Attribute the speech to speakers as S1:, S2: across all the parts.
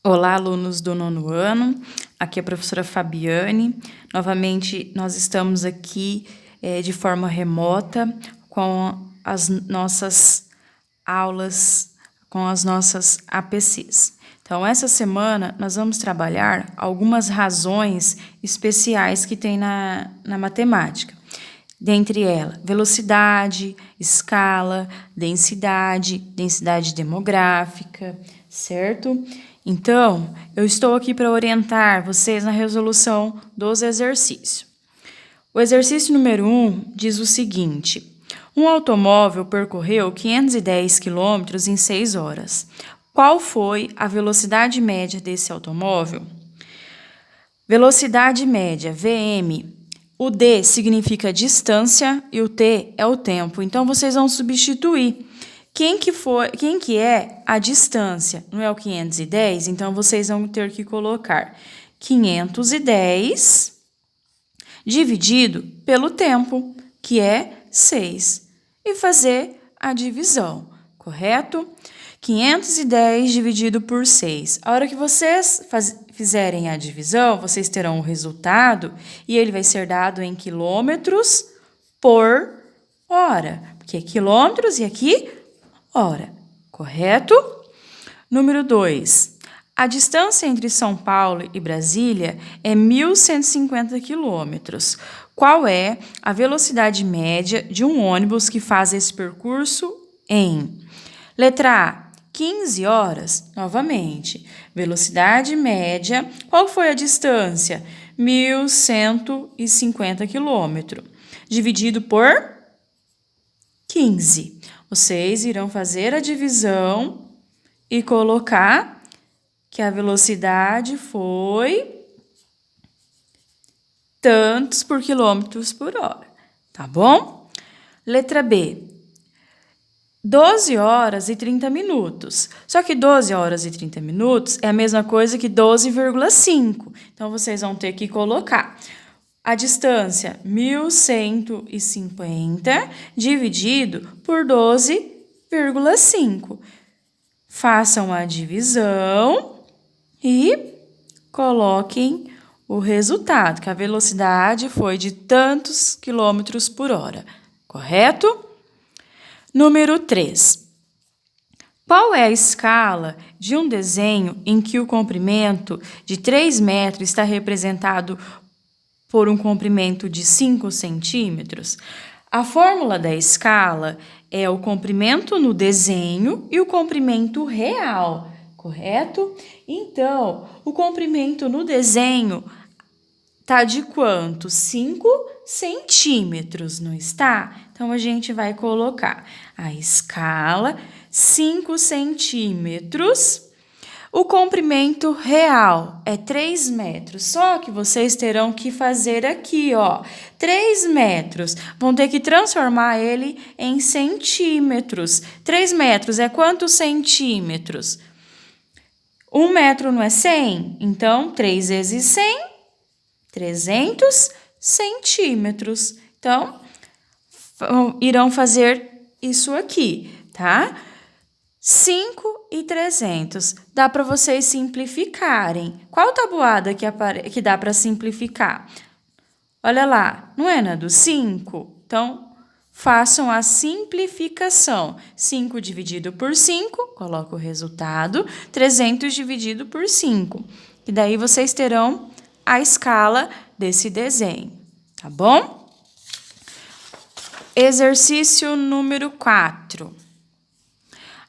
S1: Olá, alunos do nono ano, aqui é a professora Fabiane. Novamente, nós estamos aqui de forma remota com as nossas aulas, com as nossas APCs. Então, essa semana, nós vamos trabalhar algumas razões especiais que tem na matemática. Dentre elas, velocidade, escala, densidade demográfica, certo? Então, eu estou aqui para orientar vocês na resolução dos exercícios. O exercício número 1 diz o seguinte: um automóvel percorreu 510 km em 6 horas. Qual foi a velocidade média desse automóvel? Velocidade média, VM. O D significa distância e o T é o tempo. Então, vocês vão substituir. Quem que é a distância? Não é o 510? Então, vocês vão ter que colocar 510 dividido pelo tempo, que é 6. E fazer a divisão, correto? 510 dividido por 6. A hora que vocês fizerem a divisão, vocês terão o resultado e ele vai ser dado em quilômetros por hora. Porque é quilômetros e aqui, hora. Correto? Número 2. A distância entre São Paulo e Brasília é 1.150 quilômetros. Qual é a velocidade média de um ônibus que faz esse percurso em? Letra A, 15 horas, novamente. Velocidade média, qual foi a distância? 1.150 quilômetros. Dividido por 15. Vocês irão fazer a divisão e colocar que a velocidade foi tantos por quilômetros por hora, tá bom? Letra B. 12 horas e 30 minutos. Só que 12 horas e 30 minutos é a mesma coisa que 12,5. Então, vocês vão ter que colocar a distância 1.150 dividido por 12,5. Façam a divisão e coloquem o resultado, que a velocidade foi de tantos quilômetros por hora, correto? Número 3. Qual é a escala de um desenho em que o comprimento de 3 metros está representado por um comprimento de 5 centímetros? A fórmula da escala é o comprimento no desenho e o comprimento real, correto? Então, o comprimento no desenho está de quanto? 5 centímetros, não está? Então, a gente vai colocar a escala 5 centímetros. O comprimento real é 3 metros, só que vocês terão que fazer aqui, ó, 3 metros. Vão ter que transformar ele em centímetros. 3 metros é quantos centímetros? 1 metro não é 100? Então, 3 vezes 100, 300 centímetros. Então, irão fazer isso aqui, tá? 5 e 300. Dá para vocês simplificarem. Qual tabuada que dá para simplificar? Olha lá, não é na do 5? Então, façam a simplificação. 5 dividido por 5, coloca o resultado. 300 dividido por 5. E daí vocês terão a escala desse desenho, tá bom? Exercício número 4.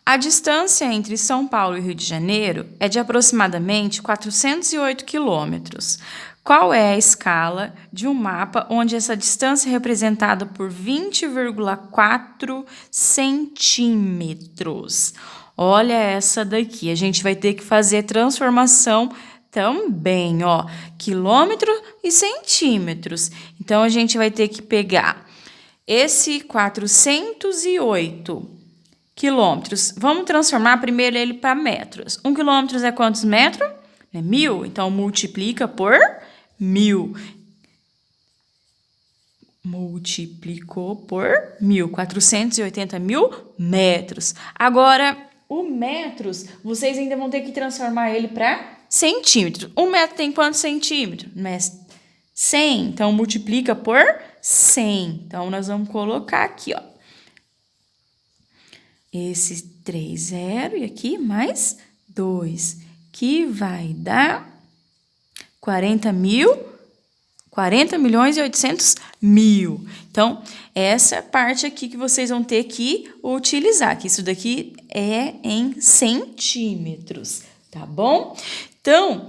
S1: A distância entre São Paulo e Rio de Janeiro é de aproximadamente 408 quilômetros. Qual é a escala de um mapa onde essa distância é representada por 20,4 centímetros? Olha essa daqui, a gente vai ter que fazer transformação também, ó, quilômetro e centímetros. Então, a gente vai ter que pegar esse 408 quilômetros. Vamos transformar primeiro ele para metros. 1 quilômetro é quantos metros? É 1.000. Então, multiplica por 1.000. Multiplicou por 1.000. 480 mil metros. Agora, O metros, vocês ainda vão ter que transformar ele para centímetros. 1 metro tem quantos centímetros? 100. Então, multiplica por 100. Então, nós vamos colocar aqui, ó. Esse 3, 0 e aqui mais 2, que vai dar 40 milhões e 800 mil. Então, essa parte aqui que vocês vão ter que utilizar, que isso daqui é em centímetros, tá bom? Então,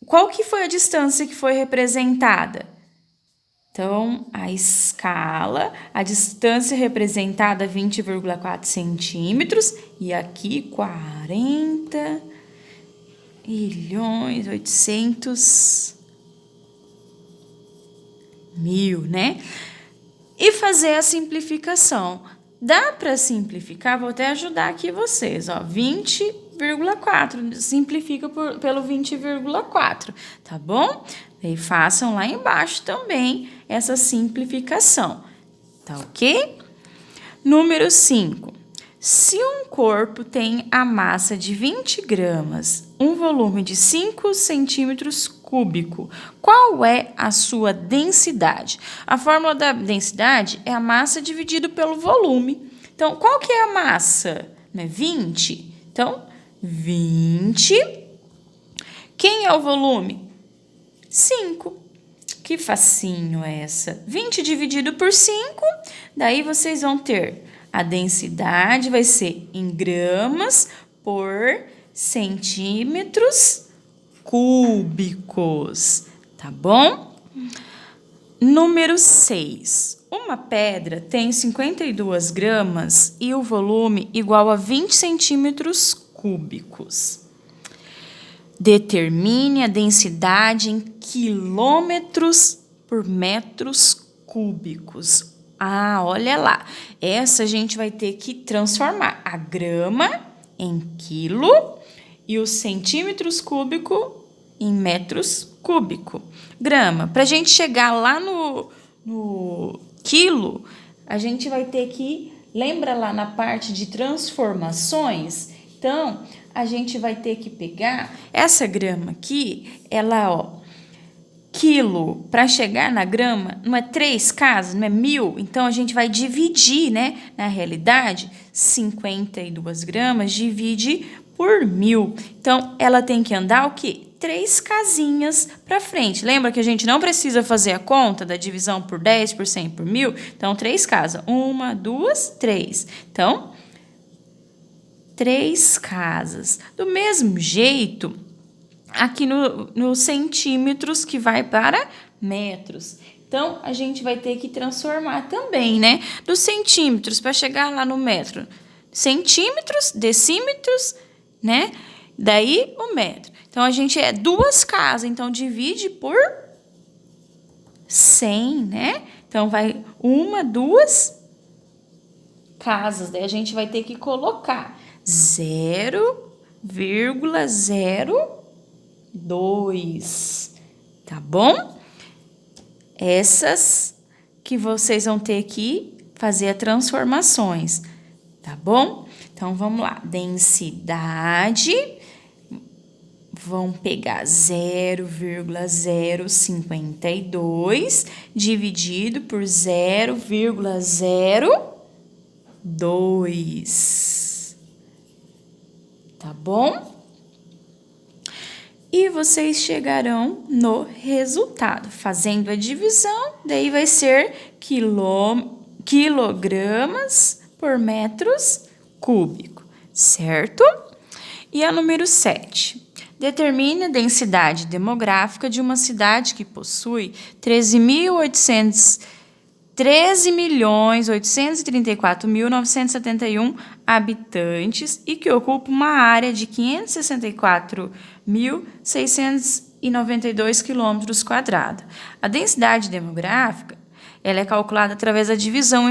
S1: qual que foi a distância que foi representada? Então, a escala, a distância representada 20,4 centímetros e aqui 40 milhões 800 mil, né? E fazer a simplificação. Dá para simplificar? Vou até ajudar aqui vocês, ó. 20,4, simplifica pelo 20,4, tá bom? E façam lá embaixo também essa simplificação, tá ok? Número 5. Se um corpo tem a massa de 20 gramas, um volume de 5 centímetros cúbico, qual é a sua densidade? A fórmula da densidade é a massa dividido pelo volume. Então, qual que é a massa? Não é 20? Então, 20. Quem é o volume? 5. Que facinho é essa? 20 dividido por 5, daí vocês vão ter a densidade, vai ser em gramas por centímetros cúbicos, tá bom? Número 6. Uma pedra tem 52 gramas e o volume igual a 20 centímetros cúbicos. Determine a densidade em quilômetros por metros cúbicos. Ah, olha lá. Essa a gente vai ter que transformar a grama em quilo e os centímetros cúbicos em metros cúbicos. Grama. Para a gente chegar lá no quilo, a gente vai ter que... Lembra lá na parte de transformações? Então, a gente vai ter que pegar essa grama aqui, ela, ó, quilo, para chegar na grama, não é 3 casas, não é 1000, então a gente vai dividir, né? Na realidade, 52 gramas divide por 1000. Então, ela tem que andar o quê? 3 casinhas para frente. Lembra que a gente não precisa fazer a conta da divisão por 10, por 100, por 1000? Então, 3 casas. 1, 2, 3. Então, 3 casas. Do mesmo jeito, aqui no centímetros que vai para metros. Então, a gente vai ter que transformar também, né? Dos centímetros para chegar lá no metro. Centímetros, decímetros, né? Daí o metro. Então, a gente é 2 casas, então divide por 100, né? Então, vai 1, 2 casas. Daí a gente vai ter que colocar 0,02, tá bom? Essas que vocês vão ter que fazer as transformações, tá bom? Então, vamos lá. Densidade, vão pegar 0,052 dividido por 0,02, tá bom? E vocês chegarão no resultado. Fazendo a divisão, daí vai ser quilogramas por metros cúbico, certo? E a número 7. Determine a densidade demográfica de uma cidade que possui 13.834.971 habitantes e que ocupa uma área de 564.692 km². A densidade demográfica ela é calculada através da divisão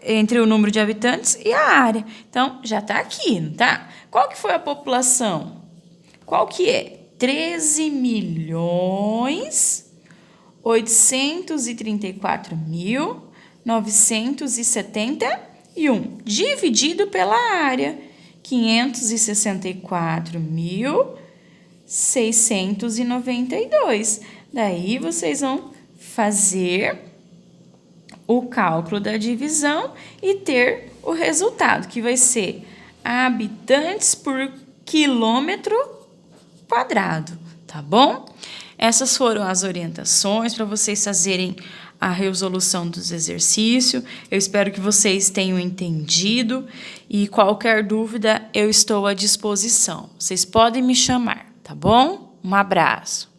S1: entre o número de habitantes e a área. Então, já está aqui, não tá? Qual que foi a população? Qual que é? 13.834.971. dividido pela área, 564.692. Daí, vocês vão fazer o cálculo da divisão e ter o resultado, que vai ser habitantes por quilômetro quadrado, tá bom? Essas foram as orientações para vocês fazerem a resolução dos exercícios. Eu espero que vocês tenham entendido e qualquer dúvida eu estou à disposição. Vocês podem me chamar, tá bom? Um abraço.